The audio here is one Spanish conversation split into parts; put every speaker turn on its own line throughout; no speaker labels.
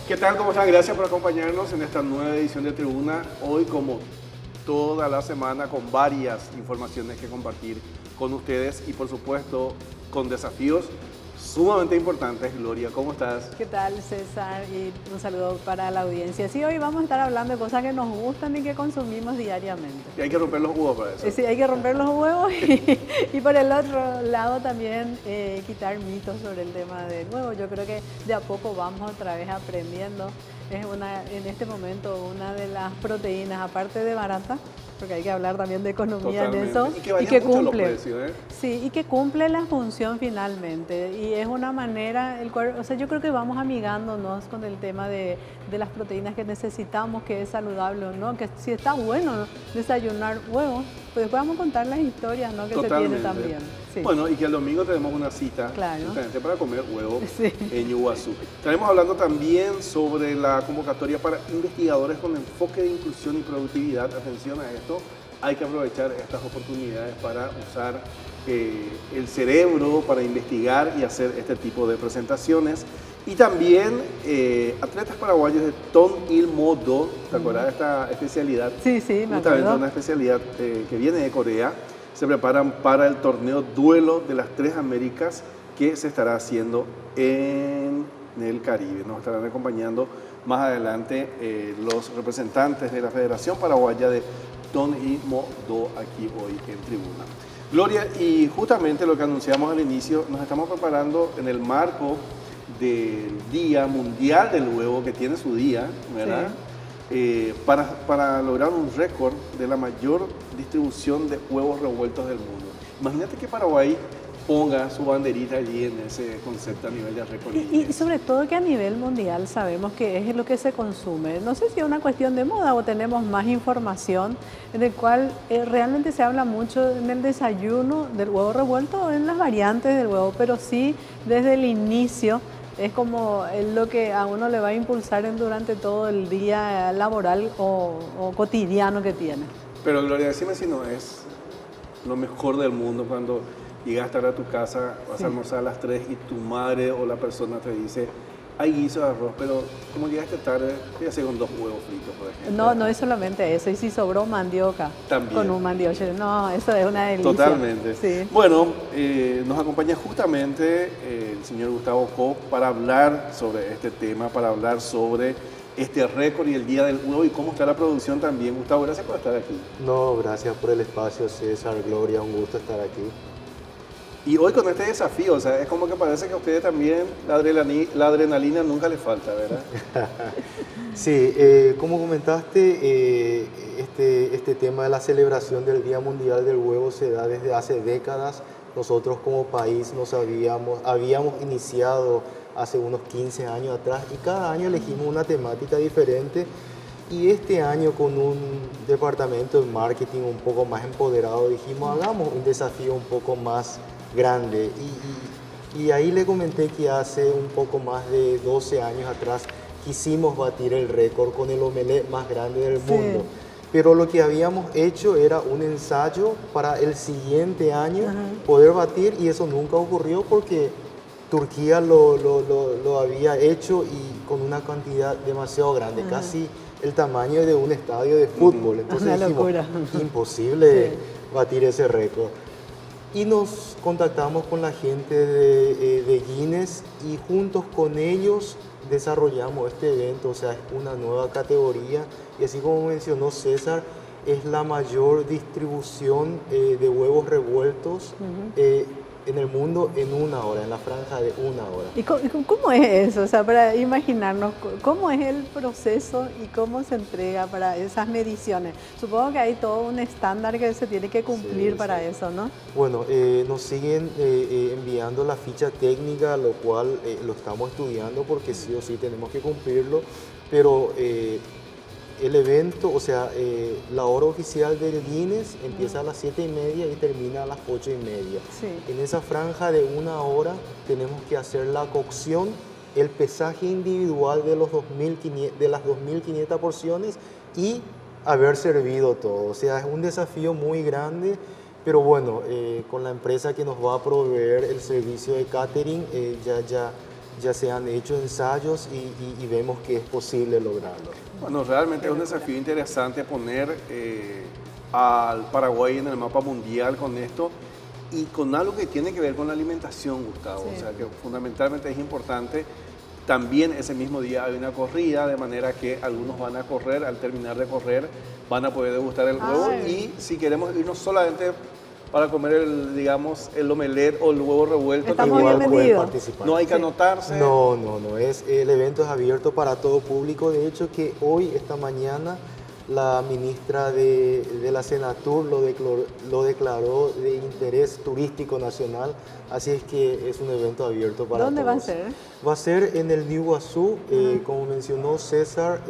¿Qué tal? ¿Cómo están? Gracias por acompañarnos en esta nueva edición de Tribuna. Hoy, como toda la semana, con varias informaciones que compartir con ustedes y, por supuesto, con desafíos sumamente importantes. Gloria, ¿cómo estás?
¿Qué tal, César? Y un saludo para la audiencia. Sí, hoy vamos a estar hablando de cosas que nos gustan y que consumimos diariamente.
Y hay que romper los huevos para eso.
Sí, hay que romper los huevos y por el otro lado también quitar mitos sobre el tema del huevo. Yo creo que de a poco vamos otra vez aprendiendo. Es en este momento una de las proteínas, aparte de barata, porque hay que hablar también de economía en eso,
y que
cumple.
los precios, ¿eh?
Sí, y que cumple la función finalmente. Y es una manera, o sea, yo creo que vamos amigándonos con el tema de las proteínas que necesitamos, que es saludable o no, que si está bueno desayunar huevos, pues después vamos a contar las historias, ¿no? Que
Totalmente.
se tiene también. Sí.
Bueno, y que el domingo tenemos una cita,
claro,
justamente para comer huevo
sí,
en Iguazú. Estaremos hablando también sobre la convocatoria para investigadores con enfoque de inclusión y productividad. Atención a esto, hay que aprovechar estas oportunidades para usar el cerebro, para investigar y hacer este tipo de presentaciones. Y también atletas paraguayos de Ton Il Modo, ¿te acuerdas de esta especialidad?
Sí, me
justamente
acuerdo.
una especialidad que viene de Corea. Se preparan para el torneo Duelo de las Tres Américas que se estará haciendo en el Caribe. Nos estarán acompañando más adelante los representantes de la Federación Paraguaya de Ton Il Modo aquí hoy en Tribuna. Gloria, y justamente lo que anunciamos al inicio, nos estamos preparando en el marco del Día Mundial del Huevo, que tiene su día, ¿verdad? Sí. Para lograr un récord de la mayor distribución de huevos revueltos del mundo. Imagínate que Paraguay ponga su banderita allí en ese concepto a nivel de récord.
Y sobre todo que a nivel mundial sabemos que es lo que se consume. No sé si es una cuestión de moda o tenemos más información en el cual realmente se habla mucho en el desayuno del huevo revuelto o en las variantes del huevo, pero sí desde el inicio es como lo que a uno le va a impulsar durante todo el día laboral o cotidiano que tiene.
Pero Gloria, decime si no es lo mejor del mundo cuando llegas a estar a tu casa, vas a almorzar a las 3 y tu madre o la persona te dice, hay guiso de arroz, pero como llegaste tarde, voy a hacer con 2 huevos fritos, por ejemplo.
No es solamente eso, y si sobró mandioca
también
con un mandioche, no, eso es una delicia.
Totalmente.
Sí.
Bueno, nos acompaña justamente el señor Gustavo Koch para hablar sobre este tema, para hablar sobre este récord y el Día del Huevo y cómo está la producción también. Gustavo, gracias por estar aquí.
No, gracias por el espacio, César, Gloria, un gusto estar aquí.
Y hoy con este desafío, o sea, es como que parece que a ustedes también la adrenalina nunca les falta, ¿verdad?
Sí, como comentaste, este tema de la celebración del Día Mundial del Huevo se da desde hace décadas. Nosotros como país habíamos iniciado hace unos 15 años atrás y cada año elegimos una temática diferente. Y este año con un departamento de marketing un poco más empoderado dijimos, hagamos un desafío un poco más grande y ahí le comenté que hace un poco más de 12 años atrás quisimos batir el récord con el omelette más grande del mundo. Pero lo que habíamos hecho era un ensayo para el siguiente año poder batir y eso nunca ocurrió porque Turquía lo había hecho y con una cantidad demasiado grande, casi el tamaño de un estadio de fútbol. Entonces
una
dijimos,
locura.
Imposible batir ese récord. Y nos contactamos con la gente de Guinness y juntos con ellos desarrollamos este evento, o sea, es una nueva categoría y así como mencionó César, es la mayor distribución de huevos revueltos en el mundo en una hora, en la franja de una hora.
¿Y cómo es eso? O sea, para imaginarnos, ¿cómo es el proceso y cómo se entrega para esas mediciones? Supongo que hay todo un estándar que se tiene que cumplir para eso, ¿no?
Bueno, nos siguen enviando la ficha técnica, lo cual lo estamos estudiando porque sí o sí tenemos que cumplirlo, pero el evento, o sea, la hora oficial del Guinness empieza a las 7:30 y termina a las 8:30.
Sí.
En esa franja de una hora tenemos que hacer la cocción, el pesaje individual de las 2.500 porciones y haber servido todo. O sea, es un desafío muy grande, pero bueno, con la empresa que nos va a proveer el servicio de catering, ya ya se han hecho ensayos y vemos que es posible lograrlo.
Bueno, realmente es un desafío interesante poner al Paraguay en el mapa mundial con esto y con algo que tiene que ver con la alimentación, Gustavo.
Sí.
O sea, que fundamentalmente es importante. También ese mismo día hay una corrida, de manera que algunos van a correr, al terminar de correr van a poder degustar el huevo.
Ay.
Y si queremos irnos solamente para comer digamos, el omelette o el huevo revuelto,
Estamos
Igual
bien
pueden
vendidos.
participar.
no hay que anotarse.
No, el evento es abierto para todo público. De hecho, que hoy, esta mañana, la ministra de la Senatur lo declaró de interés turístico nacional, así es que es un evento abierto para
¿Dónde
todos.
va a ser?
Va a ser en el New Guazú, como mencionó César.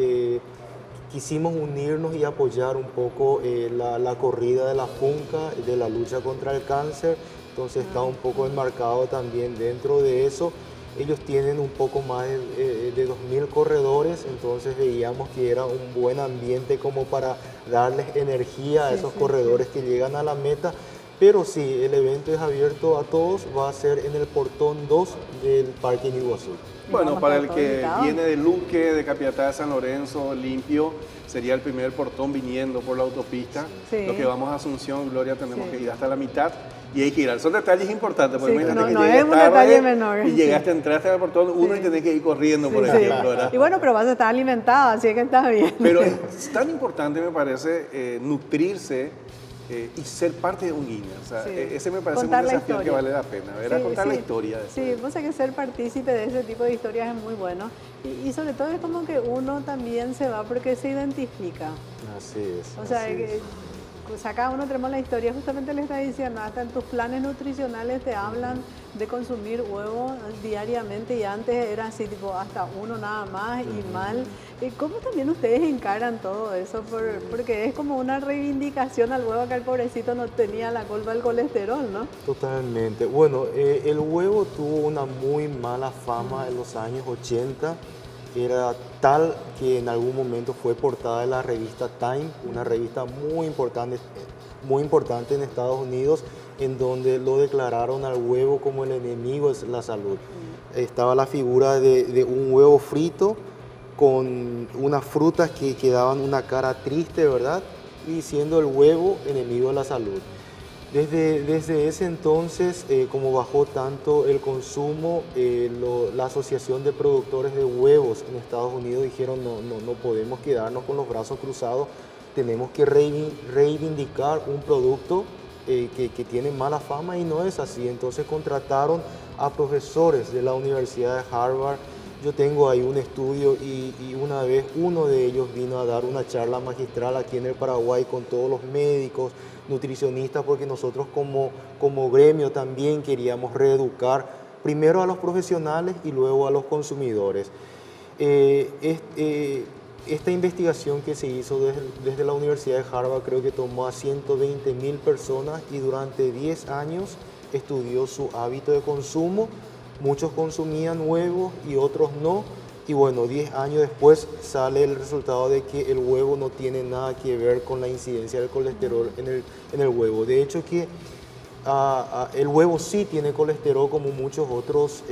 Quisimos unirnos y apoyar un poco la corrida de la Funca, de la lucha contra el cáncer, entonces está un poco enmarcado también dentro de eso. Ellos tienen un poco más de 2.000 corredores, entonces veíamos que era un buen ambiente como para darles energía a esos corredores que llegan a la meta. Pero sí, el evento es abierto a todos, va a ser en el portón 2 del Parque Iguazú.
Bueno,
Vamos
para
a
el
estar
que
todos invitados.
viene de Luque, de Capiatá de San Lorenzo, limpio, sería el primer portón viniendo por la autopista.
Sí.
Los que vamos a Asunción, Gloria, tenemos
Sí.
que ir hasta la mitad y hay que ir. Son detalles importantes, porque
Sí,
imagínate
no
que
es
llegues
un
tarde
detalle menor.
y llegaste, entraste al portón 1
Sí.
y tenés que ir corriendo, por
Sí.
ejemplo, ¿verdad?
Y bueno, pero vas a estar alimentado, así que estás bien.
Pero es tan importante, me parece, nutrirse y ser parte de un guiño. O sea,
Sí.
ese me parece
Contar
un
la
desafío que
historia.
vale la pena, ¿verdad?
Sí,
Contar la
sí.
historia. De
Sí, vos sabés que ser partícipe de ese tipo de historias es muy bueno. Y sobre todo es como que uno también se va porque se identifica.
Así es.
O sea,
así es.
cada uno tenemos la historia, justamente le está diciendo, hasta en tus planes nutricionales te hablan de consumir huevo diariamente y antes era así, tipo hasta uno nada más y mal. ¿Cómo también ustedes encaran todo eso? Porque es como una reivindicación al huevo, que el pobrecito no tenía la culpa del colesterol, ¿no?
Totalmente. Bueno, el huevo tuvo una muy mala fama en los años 80. Era tal que en algún momento fue portada de la revista Time, una revista muy importante en Estados Unidos, en donde lo declararon al huevo como el enemigo de la salud. Estaba la figura de un huevo frito con unas frutas que daban una cara triste, ¿verdad? Y siendo el huevo enemigo de la salud. Desde ese entonces, como bajó tanto el consumo, la Asociación de Productores de Huevos en Estados Unidos dijeron no podemos quedarnos con los brazos cruzados, tenemos que reivindicar un producto que tiene mala fama y no es así. Entonces contrataron a profesores de la Universidad de Harvard. Yo tengo ahí un estudio y una vez uno de ellos vino a dar una charla magistral aquí en el Paraguay con todos los médicos, nutricionistas, porque nosotros como gremio también queríamos reeducar primero a los profesionales y luego a los consumidores. Esta investigación que se hizo desde la Universidad de Harvard creo que tomó a 120.000 personas y durante 10 años estudió su hábito de consumo. Muchos consumían huevos y otros no. Y bueno, 10 años después sale el resultado de que el huevo no tiene nada que ver con la incidencia del colesterol en el huevo. De hecho que el huevo sí tiene colesterol como muchos otros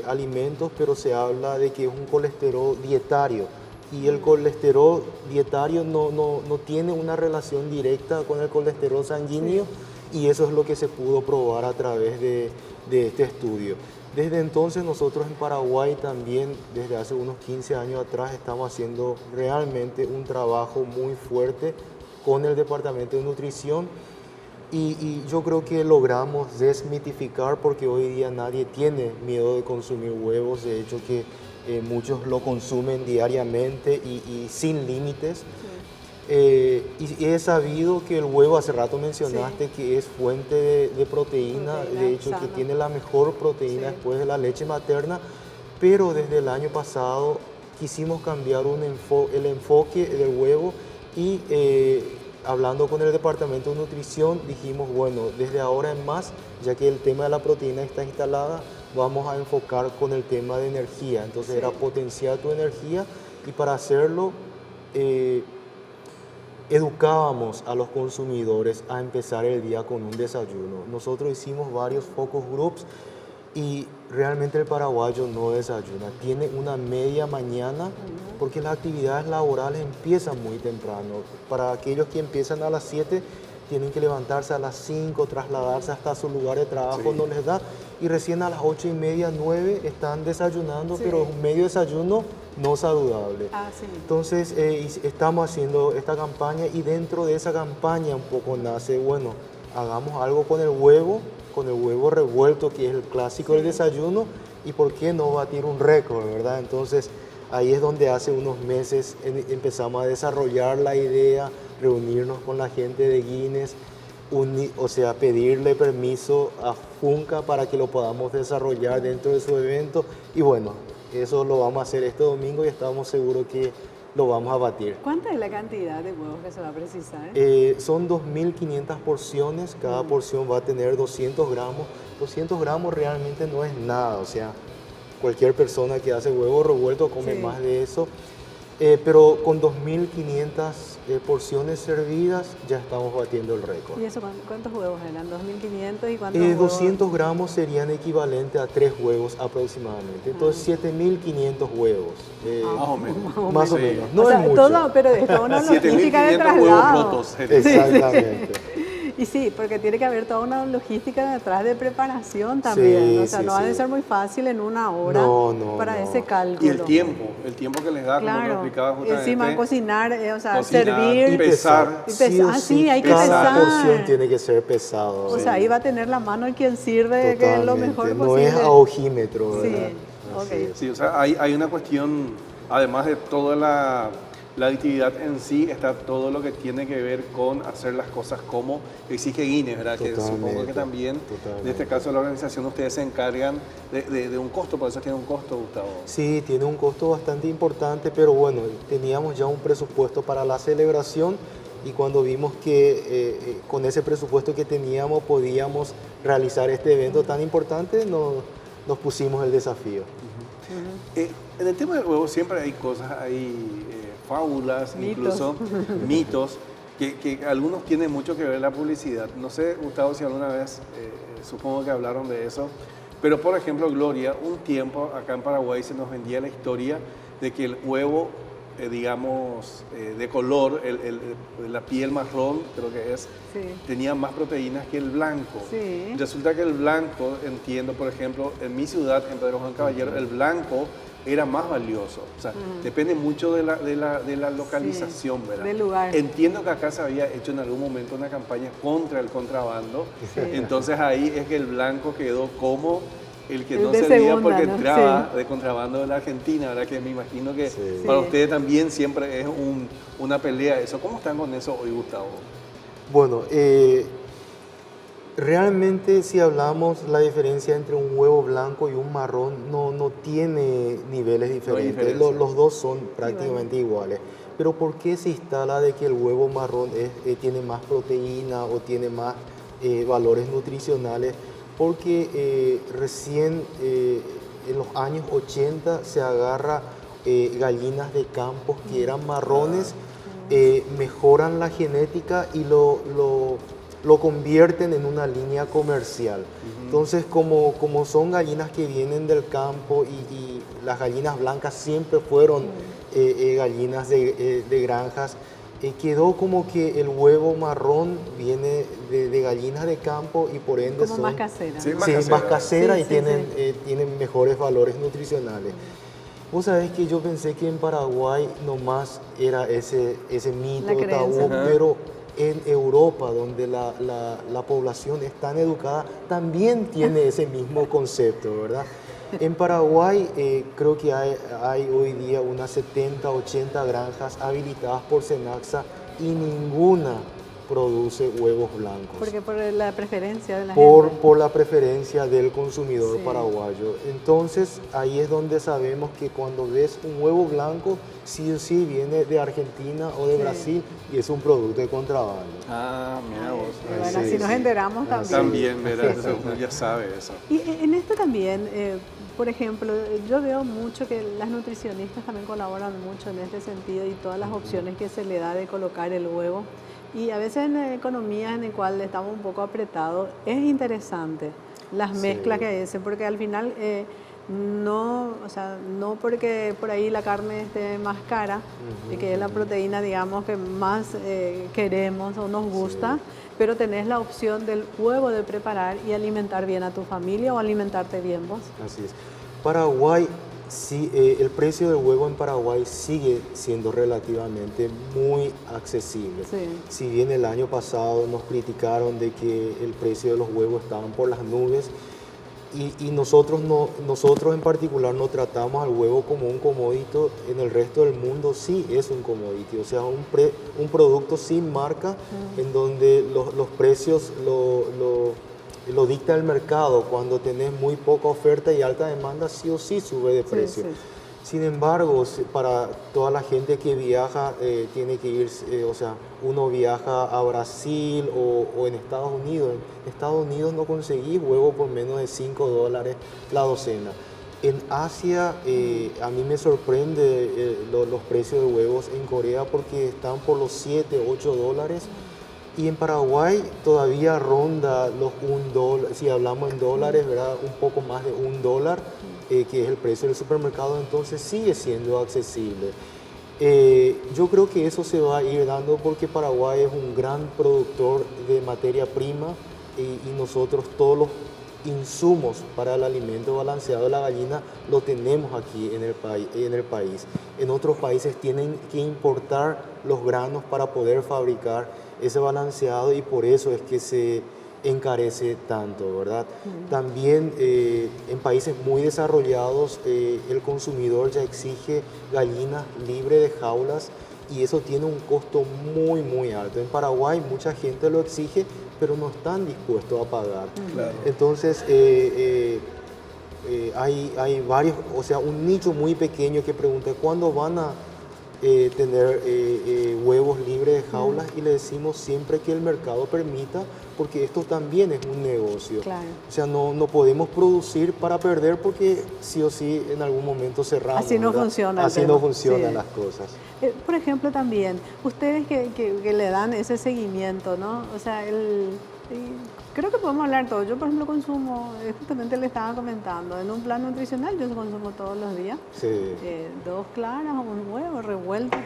alimentos, pero se habla de que es un colesterol dietario. Y el colesterol dietario no tiene una relación directa con el colesterol sanguíneo, y eso es lo que se pudo probar a través de este estudio. Desde entonces nosotros en Paraguay también, desde hace unos 15 años atrás, estamos haciendo realmente un trabajo muy fuerte con el Departamento de Nutrición y yo creo que logramos desmitificar, porque hoy día nadie tiene miedo de consumir huevos, de hecho que muchos lo consumen diariamente y sin límites. Y he sabido que el huevo, hace rato mencionaste que es fuente de proteína, de hecho
sana.
que tiene la mejor proteína después de la leche materna, pero desde el año pasado quisimos cambiar el enfoque del huevo y hablando con el Departamento de Nutrición dijimos, bueno, desde ahora en más, ya que el tema de la proteína está instalada, vamos a enfocar con el tema de energía. Entonces era potenciar tu energía y para hacerlo educábamos a los consumidores a empezar el día con un desayuno. Nosotros hicimos varios focus groups y realmente el paraguayo no desayuna. Tiene una media mañana porque las actividades laborales empiezan muy temprano. Para aquellos que empiezan a las 7, tienen que levantarse a las 5, trasladarse hasta su lugar de trabajo,
Sí.
no les da. Y recién a las 8:30, 9 están desayunando,
Sí.
pero un medio desayuno no saludable.
Ah, sí.
Entonces estamos haciendo esta campaña y dentro de esa campaña un poco nace, bueno, hagamos algo con el huevo revuelto, que es el clásico del desayuno, y por qué no batir un récord, ¿verdad? Entonces ahí es donde hace unos meses empezamos a desarrollar la idea, reunirnos con la gente de Guinness, o sea, pedirle permiso a Funca para que lo podamos desarrollar dentro de su evento, y bueno, eso lo vamos a hacer este domingo y estamos seguros que lo vamos a batir.
¿Cuánta es la cantidad de huevos que se va a precisar?
Son 2.500 porciones, cada porción va a tener 200 gramos. 200 gramos realmente no es nada, o sea, cualquier persona que hace huevo revuelto come
Sí.
más de eso. Pero con 2.500 porciones servidas ya estamos batiendo el récord.
¿Y eso cuántos huevos eran? ¿2.500 y cuántos huevos?
200 gramos serían equivalentes a 3 huevos aproximadamente, entonces 7.500 huevos.
Más o menos.
Más o
Sí.
menos, no
O sea,
es mucho.
todo, pero es toda una logística de
7.500 huevos
traslado.
rotos.
Exactamente.
Y sí, porque tiene que haber toda una logística detrás de preparación también.
Sí,
O sea,
sí,
no ha de
sí.
ser muy fácil en una hora
No,
para
no.
ese cálculo.
Y el tiempo que les da, como lo
Claro.
explicaba justamente.
Encima cocinar, o sea,
cocinar,
servir.
y pesar.
Y pesar.
Sí o
Ah,
sí,
sí, hay que
cada
pesar.
porción tiene que ser pesado.
O sea, ahí va a tener la mano quien sirve, que es lo
Totalmente.
mejor
No
posible.
es a ojímetro,
Sí,
¿verdad? Así
ok.
es.
Sí, o sea, hay una cuestión, además de toda la adictividad en sí, está todo lo que tiene que ver con hacer las cosas como exige Guinness, ¿verdad? Que supongo que
Totalmente,
también,
totalmente.
en este caso de la organización, ustedes se encargan de un costo, por eso tiene un costo, Gustavo.
Sí, tiene un costo bastante importante, pero bueno, teníamos ya un presupuesto para la celebración y cuando vimos que con ese presupuesto que teníamos podíamos realizar este evento tan importante, nos pusimos el desafío.
En el tema del huevo siempre hay cosas, hay fábulas,
Mitos.
incluso mitos, que algunos tienen mucho que ver en la publicidad. No sé, Gustavo, si alguna vez, supongo que hablaron de eso, pero por ejemplo, Gloria, un tiempo acá en Paraguay se nos vendía la historia de que el huevo, digamos, de color, la piel marrón, creo que es,
Sí.
tenía más proteínas que el blanco.
Sí.
Resulta que el blanco, entiendo, por ejemplo, en mi ciudad, en Pedro Juan Caballero, el blanco era más valioso. O sea, depende mucho de la localización,
Sí,
¿verdad?
del lugar.
Entiendo que acá se había hecho en algún momento una campaña contra el contrabando.
Sí.
Entonces ahí es que el blanco quedó como el que
El
no
de
servía
segunda,
porque
¿no?
entraba
Sí.
de contrabando de la Argentina, ¿verdad? Que me imagino que
Sí.
para
Sí.
ustedes también siempre es una pelea eso. ¿Cómo están con eso hoy, Gustavo?
Bueno, realmente si hablamos la diferencia entre un huevo blanco y un marrón no tiene niveles diferentes,
diferencia.
los dos son prácticamente iguales. Pero ¿por qué se instala de que el huevo marrón tiene más proteína o tiene más valores nutricionales? Porque recién en los años 80 se agarra gallinas de campos que eran marrones, mejoran la genética y lo convierten en una línea comercial. Entonces, como son gallinas que vienen del campo y las gallinas blancas siempre fueron gallinas de granjas, quedó como que el huevo marrón viene de gallinas de campo y por ende
Como más casera.
Sí,
¿no?
Sí, más casera
Sí,
y
sí,
tienen mejores valores nutricionales. Vos sabés que yo pensé que en Paraguay nomás era ese mito,
La creencia.
tabú,
Ajá.
pero en Europa, donde la población es tan educada, también tiene ese mismo concepto, ¿verdad? En Paraguay creo que hay hoy día unas 70, 80 granjas habilitadas por Senaxa y ninguna produce huevos blancos.
Porque por la preferencia de la
Por
gente.
la preferencia del consumidor
Sí.
paraguayo. Entonces, ahí es donde sabemos que cuando ves un huevo blanco, sí o sí viene de Argentina o de
Sí.
Brasil y es un producto de contrabando.
Ah, mira vos.
Y bueno,
Sí,
así nos
sí.
enteramos también.
También, ¿verdad?
Sí, sí.
Uno ya sabe eso.
Y en esto también, por ejemplo, yo veo mucho que las nutricionistas también colaboran mucho en este sentido y todas las opciones que se le da de colocar el huevo. Y a veces en economías en las cuales estamos un poco apretados, es interesante. las mezclas que hacen, porque al final no, o sea, no porque por ahí la carne esté más cara, que es la proteína, digamos, que más queremos o nos gusta, pero tenés la opción del huevo de preparar y alimentar bien a tu familia o alimentarte bien vos.
Así es. Paraguay, sí, el precio del huevo en Paraguay sigue siendo relativamente muy accesible.
Sí.
Si bien el año pasado nos criticaron de que el precio de los huevos estaban por las nubes, y nosotros en particular no tratamos al huevo como un commodity. En el resto del mundo sí es un commodity, o sea, un producto sin marca, en donde los precios lo dicta el mercado. Cuando tenés muy poca oferta y alta demanda, sí o sí sube de precio. Sí. Sin embargo, para toda la gente que viaja, tiene que ir, o sea, uno viaja a Brasil o en Estados Unidos. En Estados Unidos no conseguís huevo por menos de $5 la docena. En Asia, a mí me sorprende los precios de huevos en Corea, porque están por los $7, $8. Y en Paraguay todavía ronda los $1, si hablamos en dólares, ¿verdad? Un poco más de $1, que es el precio del supermercado, entonces sigue siendo accesible. Yo creo que eso se va a ir dando porque Paraguay es un gran productor de materia prima, y nosotros todos los insumos para el alimento balanceado de la gallina lo tenemos aquí en el país. En otros países tienen que importar los granos para poder fabricar ese balanceado, y por eso es que se encarece tanto, ¿verdad? También en países muy desarrollados el consumidor ya exige gallinas libres de jaulas, y eso tiene un costo muy, muy alto. En Paraguay mucha gente lo exige, pero no están dispuestos a pagar.
Claro.
Entonces hay varios, o sea, un nicho muy pequeño que pregunta ¿cuándo van a tener huevos libres de jaulas? Y le decimos siempre que el mercado permita, porque esto también es un negocio.
Claro.
O sea, no podemos producir para perder, porque sí o sí en algún momento cerramos.
Así no funciona.
Así no funcionan las cosas.
Por ejemplo, también, ustedes que le dan ese seguimiento, ¿no? O sea, creo que podemos hablar todo. Yo, por ejemplo, consumo, justamente le estaba comentando, en un plan nutricional yo consumo todos los días.
Sí.
2 claras o un huevo revuelto,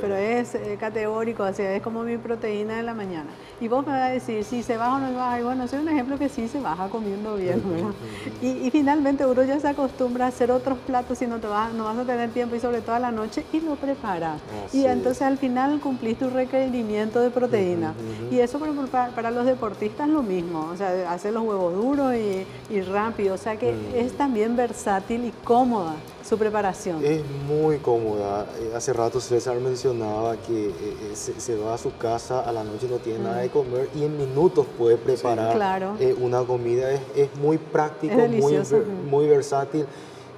pero es categórico, así es como mi proteína de la mañana. Y vos me vas a decir si se baja o no se baja. Y bueno, soy un ejemplo que sí se baja comiendo bien, ¿verdad? Y finalmente uno ya se acostumbra a hacer otros platos si no vas a tener tiempo, y sobre todo a la noche, y lo preparas. Y entonces al final cumplís tu requerimiento de proteína. Y eso, por ejemplo, para los deportistas lo mismo, o sea, hacer los huevos duros y rápido, o sea que es también versátil y cómoda su preparación.
Es muy cómoda. Hace rato César mencionaba que se va a su casa a la noche, no tiene nada de comer, y en minutos puede preparar una comida. Es muy práctico, muy versátil.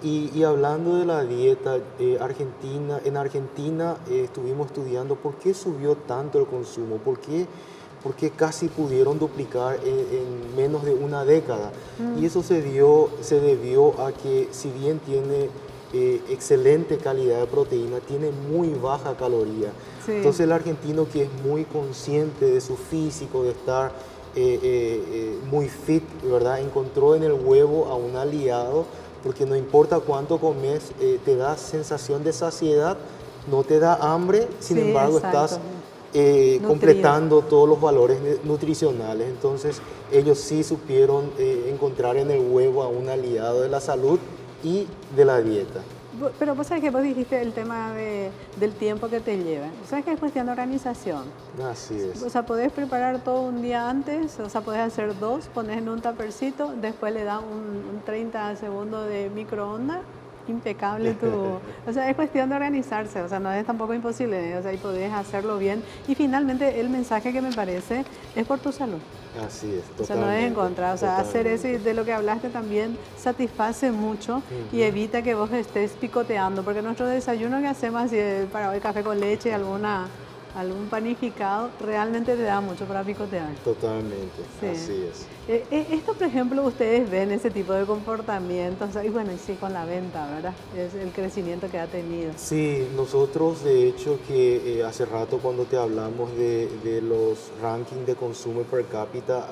Y hablando de la dieta, en Argentina estuvimos estudiando por qué subió tanto el consumo, por qué casi pudieron duplicar en menos de una década. Y eso se debió a que, si bien tiene excelente calidad de proteína, tiene muy baja caloría. Sí. Entonces el argentino, que es muy consciente de su físico, de estar muy fit, ¿verdad?, encontró en el huevo a un aliado, porque no importa cuánto comes, te da sensación de saciedad, no te da hambre, sin embargo estás completando todos los valores nutricionales. Entonces ellos sí supieron encontrar en el huevo a un aliado de la salud y de la dieta.
Pero vos sabés que vos dijiste el tema del tiempo que te lleva. ¿Sabes que es cuestión de organización?
Así es.
O sea, podés preparar todo un día antes, o sea, podés hacer 2, pones en un tapercito, después le das un 30 segundos de microondas, impecable tu... O sea, es cuestión de organizarse, o sea, no es tampoco imposible, o sea, y podés hacerlo bien. Y finalmente el mensaje que me parece es por tu salud.
Así es, totalmente.
O sea, no es en contra, o sea, hacer eso, y de lo que hablaste también satisface mucho y evita que vos estés picoteando, porque nuestro desayuno que hacemos así, para hoy café con leche, algún panificado, realmente te da mucho para picotear.
Totalmente, sí. Así es.
Esto, por ejemplo, ustedes ven ese tipo de comportamientos, y bueno, y sí, con la venta, ¿verdad? Es el crecimiento que ha tenido.
Sí, nosotros de hecho hace rato cuando te hablamos de los rankings de consumo per cápita,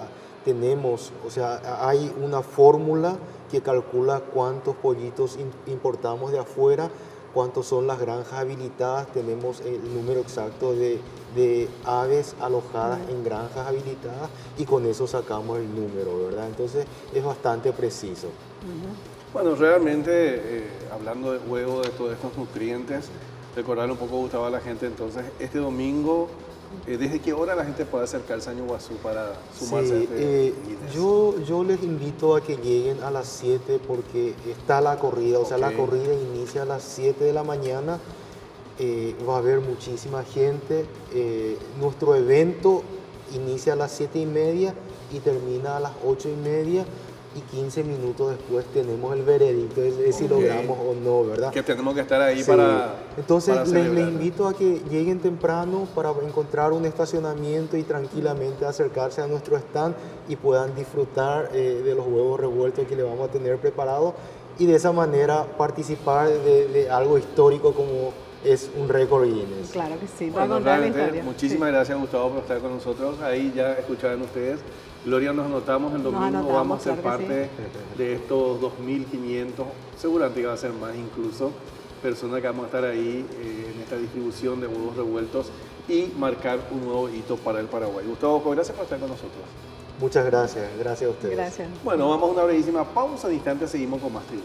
tenemos, o sea, hay una fórmula que calcula cuántos pollitos importamos de afuera, cuántos son las granjas habilitadas, tenemos el número exacto de aves alojadas en granjas habilitadas y con eso sacamos el número, ¿verdad? Entonces es bastante preciso.
Bueno, realmente, hablando de huevo, de todos estos nutrientes, recordar un poco, Gustavo, a la gente, entonces, este domingo, ¿desde qué hora la gente puede acercarse a Ñuguazú para sumarse a este Guinness?
Yo les invito a que lleguen a las 7 porque está la corrida, o sea, la corrida inicia a las 7 de la mañana, va a haber muchísima gente, nuestro evento inicia a las 7:30 y termina a las 8:30 y 15 minutos después tenemos el veredicto de si logramos o no, ¿verdad?
Que tenemos que estar ahí
Sí. Entonces
para
les
celebrar.
invito a que lleguen temprano para encontrar un estacionamiento y tranquilamente acercarse a nuestro stand y puedan disfrutar de los huevos revueltos que le vamos a tener preparados y de esa manera participar de algo histórico como es un récord Guinness.
Claro que sí, para
Bueno,
contar la
realmente,
historia.
muchísimas gracias, Gustavo, por estar con nosotros. Ahí ya escucharon ustedes. Gloria, nos anotamos el domingo,
anotamos,
vamos a ser
claro que
parte de estos 2.500, seguramente va a ser más incluso, personas que vamos a estar ahí en esta distribución de huevos revueltos y marcar un nuevo hito para el Paraguay. Gustavo, gracias por estar con nosotros.
Muchas gracias, gracias a ustedes.
Gracias.
Bueno, vamos a una brevísima pausa, en instantes seguimos con más tribu.